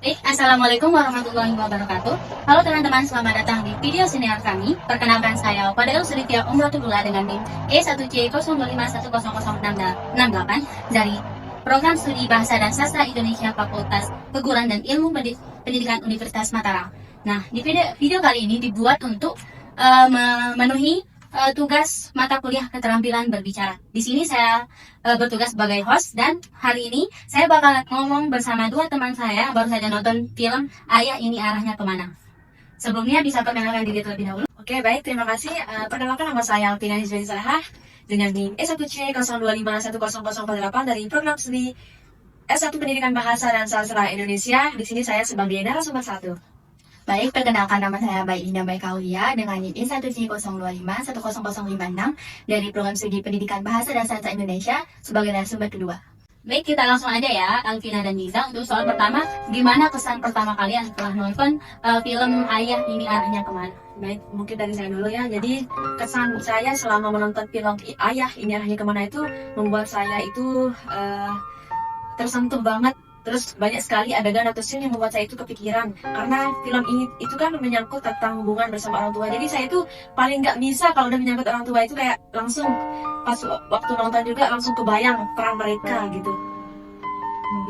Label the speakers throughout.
Speaker 1: Assalamualaikum warahmatullahi wabarakatuh. Halo teman-teman, selamat datang di video siniar kami. Perkenalkan saya Fadel Sulitya Umratullah dengan NIM E1C02510068 dari Program Studi Bahasa dan Sastra Indonesia Fakultas Keguruan dan Ilmu Pendidikan Universitas Mataram. Nah, di video kali ini dibuat untuk memenuhi tugas mata kuliah keterampilan berbicara. Di sini saya bertugas sebagai host dan hari ini saya bakal ngomong bersama dua teman saya baru saja nonton film Ayah Ini Arahnya Kemana. Sebelumnya bisa perkenalkan diri terlebih dahulu.
Speaker 2: Oke, baik, terima kasih. Perkenalkan, nama saya Alvina Hizbani Salahah dengan NIM E1C02510048 dari Program Studi S1 Pendidikan Bahasa dan Sastra Indonesia. Di sini saya sebagai narasumber 1.
Speaker 3: Baik, perkenalkan, nama saya Baik Kaulia dengan NIM E1C02510056 dari Program Studi Pendidikan Bahasa dan Sastra Indonesia sebagai narasumber kedua.
Speaker 1: Baik, kita langsung aja ya, Alvina dan Liza. Untuk soal pertama, gimana kesan pertama kalian setelah nonton film Ayah Ini Arahnya Kemana?
Speaker 2: Baik, mungkin dari saya dulu ya. Jadi, kesan saya selama menonton film Ayah Ini Arahnya Kemana itu membuat saya itu tersentuh banget. Terus banyak sekali adegan atau scene yang membuat saya itu kepikiran. Karena film ini itu kan menyangkut tentang hubungan bersama orang tua. Jadi saya itu paling nggak bisa kalau udah menyangkut orang tua itu kayak langsung pas waktu nonton juga langsung kebayang peran mereka gitu.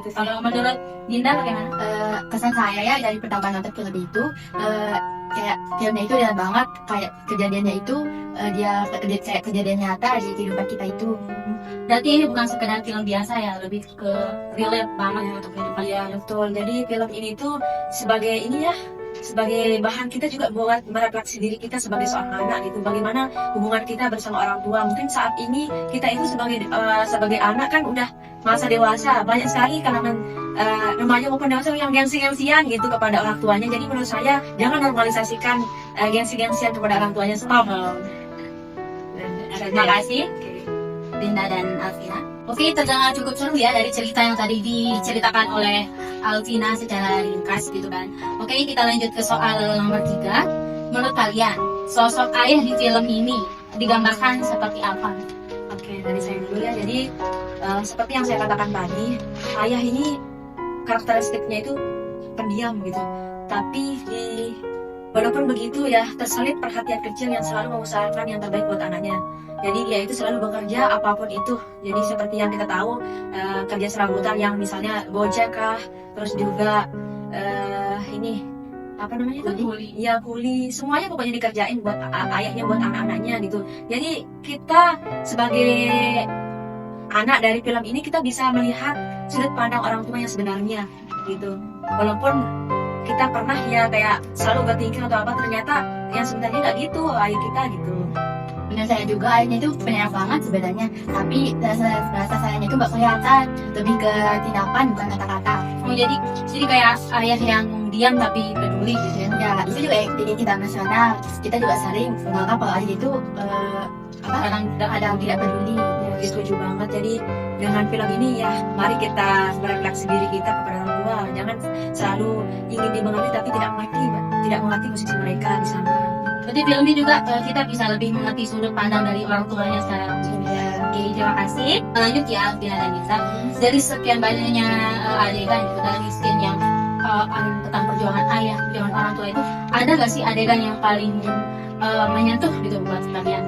Speaker 1: Gitu. Kalau menurut Dinda bagaimana?
Speaker 3: Kesan saya ya dari pertama nonton film itu kayak filmnya itu real banget, kayak kejadiannya itu kayak kejadian nyata di kehidupan kita itu.
Speaker 1: Berarti ini bukan sekedar film biasa ya, lebih ke relate banget untuk kehidupan.
Speaker 2: Ya, betul. Jadi film ini tuh sebagai ini ya, sebagai bahan kita juga buat merefleksi diri kita sebagai seorang anak gitu. Bagaimana hubungan kita bersama orang tua. Mungkin saat ini kita itu sebagai anak kan udah masa dewasa. Banyak sekali kalangan remaja maupun dewasa yang gengsi-gengsian gitu kepada orang tuanya. Jadi menurut saya jangan normalisasikan gengsi-gengsian kepada orang tuanya. Stop.
Speaker 1: Terima kasih Dinda dan Alvina. Oke, terdengar cukup seru ya dari cerita yang tadi diceritakan oleh Alvina secara ringkas gitu kan. Oke, kita lanjut ke soal nomor 3. Menurut kalian, sosok ayah di film ini digambarkan seperti apa?
Speaker 2: Oke, dari saya dulu ya. Jadi seperti yang saya katakan tadi, ayah ini karakteristiknya itu pendiam gitu. Tapi walaupun begitu ya, terselip perhatian kecil yang selalu mengusahakan yang terbaik buat anaknya. Jadi dia itu selalu bekerja apapun itu. Jadi seperti yang kita tahu, kerja serabutan yang misalnya Gojek kah, terus juga ini apa namanya itu?
Speaker 1: Kuli.
Speaker 2: Ya, kuli. Semuanya pokoknya dikerjain buat ayahnya, buat anak-anaknya gitu. Jadi kita sebagai anak dari film ini kita bisa melihat sudut pandang orang tua yang sebenarnya gitu. Walaupun kita pernah ya kayak selalu berpikir atau apa, ternyata yang sebenarnya nggak gitu ayah kita gitu.
Speaker 3: Benar, saya juga ayahnya itu penyayang banget sebenarnya, tapi rasa sayangnya itu nggak kelihatan, lebih ke tindakan bukan kata-kata.
Speaker 1: Oh, jadi kayak ayah yang diam tapi peduli gitu ya.
Speaker 3: Ya, itu juga aktivitas internasional. Kita juga sering menganggap kalau ayah itu kadang tidak peduli.
Speaker 2: Ya, setuju banget. Jadi dengan film ini ya, mari kita merefleksi diri kita kepada orang tua. Jangan selalu ingin dimengerti tapi tidak mengerti posisi mereka di sana.
Speaker 1: Berarti film ini juga kita bisa lebih mengerti sudut pandang dari orang tuanya secara langsung ya. Oke, terima kasih. Lanjut ya Alvina dan Nisa. Dari sekian banyaknya adegan gitu, dari scene yang tentang perjuangan ayah, perjuangan orang tua itu, ada gak sih adegan yang paling menyentuh gitu buat kalian?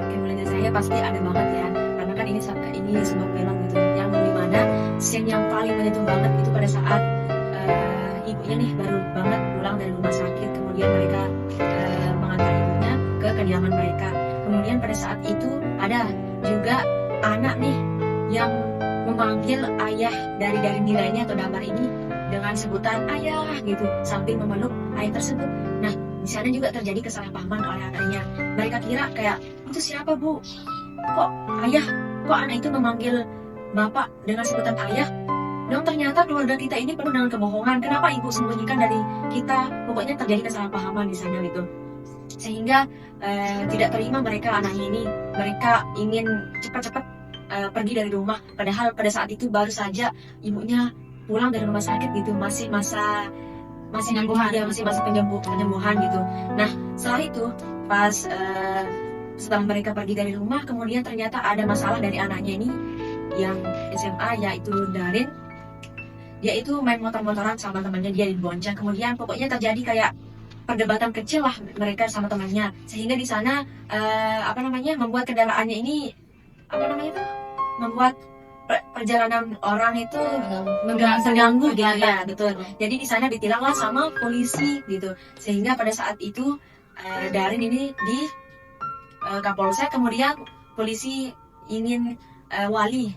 Speaker 2: Oke, mulai dari saya pasti ada banget ya. Karena kan ini sebuah film gitu, yang dimana scene yang paling menyentuh banget itu pada saat ibunya nih baru banget pulang dari rumah sakit, kemudian mereka mengantar ibunya ke kediaman mereka. Kemudian pada saat itu ada juga anak nih yang memanggil ayah dari nilainya atau damar ini dengan sebutan ayah gitu, sambil memeluk ayah tersebut. Nah, di sana juga terjadi kesalahpahaman oleh anaknya. Mereka kira kayak, itu siapa bu? Kok ayah? Kok anak itu memanggil bapak dengan sebutan ayah? Dan ternyata keluarga kita ini penuh dengan kebohongan. Kenapa ibu sembunyikan dari kita? Pokoknya terjadi kesalahpahaman di sana gitu. Sehingga tidak terima mereka anaknya ini. Mereka ingin cepat-cepat pergi dari rumah. Padahal pada saat itu baru saja ibunya pulang dari rumah sakit gitu. Masih masa penyembuhan gitu. Nah, setelah itu pas setelah mereka pergi dari rumah, kemudian ternyata ada masalah dari anaknya ini yang SMA, yaitu Darin. dia itu main motor-motoran sama temannya, dia dibonceng. Kemudian pokoknya terjadi kayak perdebatan kecil lah mereka sama temannya, sehingga di sana membuat kendaraannya ini membuat perjalanan orang itu terganggu gitu ya, betul. Jadi di sana ditilanglah sama polisi gitu, sehingga pada saat itu Darin ini di Kapolsek, kemudian polisi ingin wali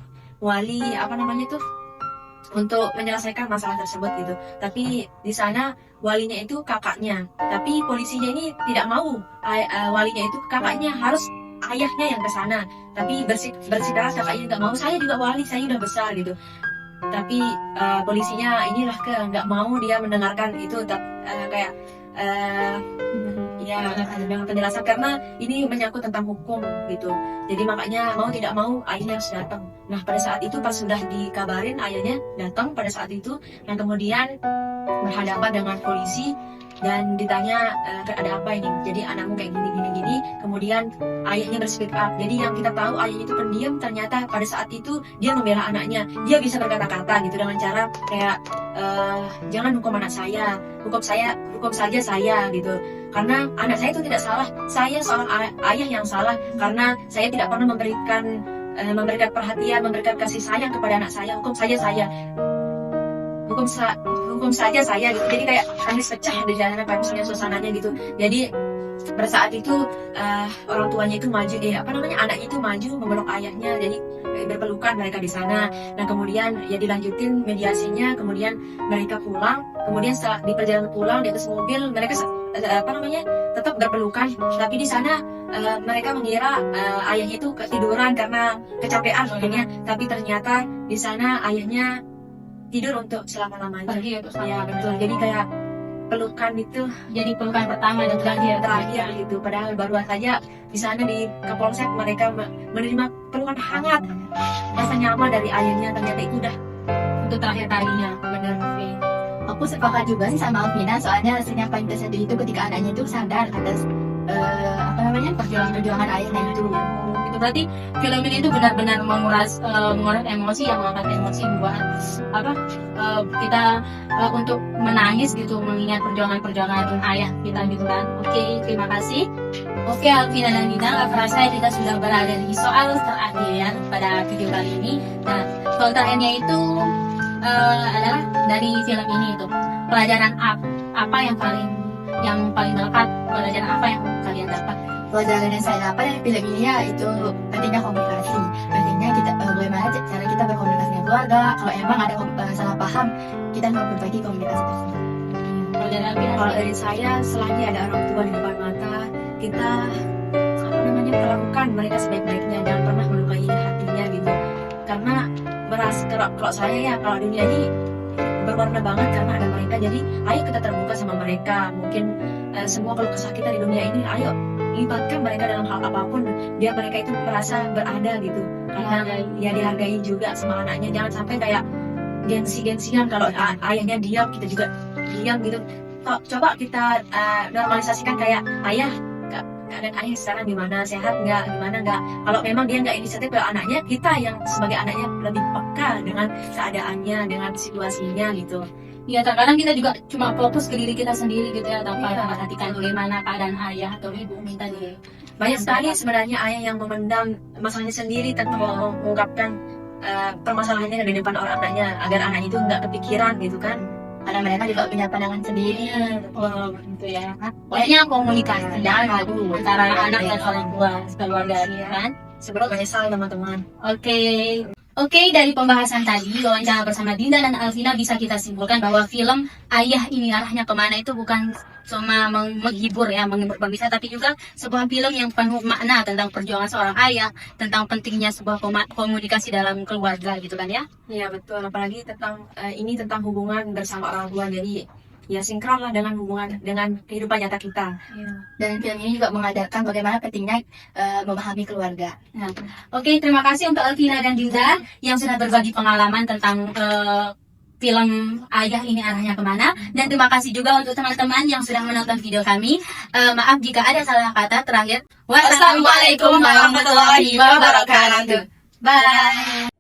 Speaker 2: untuk menyelesaikan masalah tersebut gitu. Tapi di sana walinya itu kakaknya, tapi polisinya ini tidak mau walinya itu kakaknya, harus ayahnya yang ke sana. Tapi bersikeras kakaknya nggak mau, saya juga wali, saya udah besar gitu. Tapi polisinya inilah nggak mau dia mendengarkan itu, dengan penjelasan karena ini menyangkut tentang hukum gitu. Jadi makanya mau tidak mau ayahnya harus datang. Nah pada saat itu pas sudah dikabarin ayahnya datang pada saat itu, dan kemudian berhadapan dengan polisi dan ditanya ada apa ini, jadi anakmu kayak gini. Kemudian ayahnya berspeak up. Jadi yang kita tahu ayahnya itu pendiam, ternyata pada saat itu dia membela anaknya. Dia bisa berkata-kata gitu dengan cara kayak jangan hukum anak saya, hukum saja saya gitu. Karena anak saya itu tidak salah, saya seorang ayah yang salah karena saya tidak pernah memberikan perhatian, memberikan kasih sayang kepada anak saya. Hukum saja saya gitu. Jadi kayak tangis pecah di jalanan, kayak misalnya suasananya gitu. Jadi pada saat itu orang tuanya itu maju, anaknya itu maju memeluk ayahnya, jadi berpelukan mereka di sana. Nah kemudian ya dilanjutin mediasinya, kemudian mereka pulang. Kemudian setelah di perjalanan pulang di atas mobil mereka tetap berpelukan. Tapi di sana mereka mengira ayahnya itu ketiduran karena kecapean mungkinnya. Tapi ternyata di sana ayahnya tidur untuk selama-lamanya. Ya betul. Jadi kayak pelukan itu
Speaker 1: Jadi pelukan pertama dan
Speaker 2: terakhir gitu. Padahal baru saja di sana di Kapolsek mereka menerima pelukan hangat, rasa nyaman dari ayahnya. Ternyata itu udah
Speaker 1: untuk terakhir kalinya.
Speaker 2: benar.
Speaker 3: Aku sepakat juga sih sama Alvina, soalnya yang paling tersedih itu ketika anaknya itu sadar atas perjuangan ayahnya itu.
Speaker 1: Itu berarti film ini itu benar-benar menguras emosi, yang mengangkat emosi buat kita untuk menangis gitu, mengingat perjuangan ayah kita gitu kan. Oke, terima kasih. Oke, Alvina dan Dina, rasa kita sudah berada di soal terakhir ya pada video kali ini. Nah, soal terakhirnya itu adalah dari film ini itu pelajaran apa yang paling melekat, pelajaran apa yang kalian dapat?
Speaker 3: Pelajaran yang saya dapat dari film ini ya itu pentingnya komunikasi, pentingnya kita bagaimana cara kita berkomunikasi dengan keluarga. Kalau emang ada salah paham, kita harus memperbaiki komunikasi tersebut.
Speaker 2: Kalau dari saya, selagi ada orang tua di depan mata, kita perlakukan mereka sebaik-baiknya, jangan pernah melukai hatinya gitu. Karena kalau saya ya, kalau dunia ini berwarna banget karena ada mereka. Jadi ayo kita terbuka sama mereka. Mungkin semua keluh kesah kita di dunia ini, ayo libatkan mereka dalam hal apapun, biar mereka itu merasa berada gitu. Karena ya dihargai juga sama anaknya. Jangan sampai kayak gengsi-gengsian kalau ayahnya diam, kita juga diam gitu. Coba kita normalisasikan kayak ayah, keadaan ayah sekarang gimana, sehat nggak, gimana nggak. Kalau memang dia nggak inisiatif ke anaknya, kita yang sebagai anaknya lebih peka dengan keadaannya, dengan situasinya gitu.
Speaker 1: Ya terkadang kita juga cuma fokus ke diri kita sendiri gitu ya, tanpa memperhatikan bagaimana keadaan ayah atau ibu minta diri.
Speaker 2: Banyak sekali sebenarnya ayah yang memendam masalahnya sendiri tanpa mengungkapkan permasalahannya di depan orang anaknya, agar anaknya itu nggak kepikiran gitu kan.
Speaker 3: Karena mereka juga punya pandangan sendiri.
Speaker 1: Gitu ya. Pokoknya komunikasi jangan ragu antara anak dan orang tua keluarga kan.
Speaker 2: Sebelum menyesal teman-teman.
Speaker 1: Oke, dari pembahasan tadi, wawancara bersama Dinda dan Alvina, bisa kita simpulkan bahwa film Ayah Ini Arahnya Kemana itu bukan cuma menghibur bisa, tapi juga sebuah film yang penuh makna tentang perjuangan seorang ayah, tentang pentingnya sebuah komunikasi dalam keluarga gitu kan ya.
Speaker 2: Iya betul, apalagi tentang hubungan bersama orang tua, jadi ya sinkron lah dengan kehidupan nyata kita.
Speaker 3: Dan film ini juga mengajarkan bagaimana pentingnya memahami keluarga.
Speaker 1: Oke, terima kasih untuk Alvina dan Dinda yang sudah berbagi pengalaman tentang film Ayah Ini Arahnya Kemana. Dan terima kasih juga untuk teman-teman yang sudah menonton video kami. Maaf jika ada salah kata. Terakhir, wassalamualaikum warahmatullahi wabarakatuh. Bye.